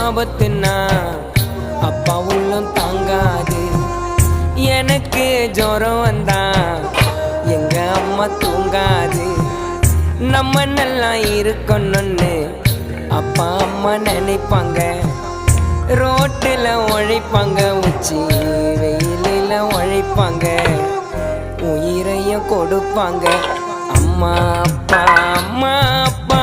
ஆபத்துன்னா அப்பா உள்ளம் தாங்காது. எனக்கு ஜுரம் வந்தா எங்க அம்மா தூங்காது. நம்ம நல்லா இருக்கணும்னு அப்பா அம்மா நினைப்பாங்க. ரோட்டில் உழைப்பாங்க, உச்சி வெயிலில் உழைப்பாங்க, உயிரையும் கொடுப்பாங்க. அம்மா அப்பா அம்மா அப்பா.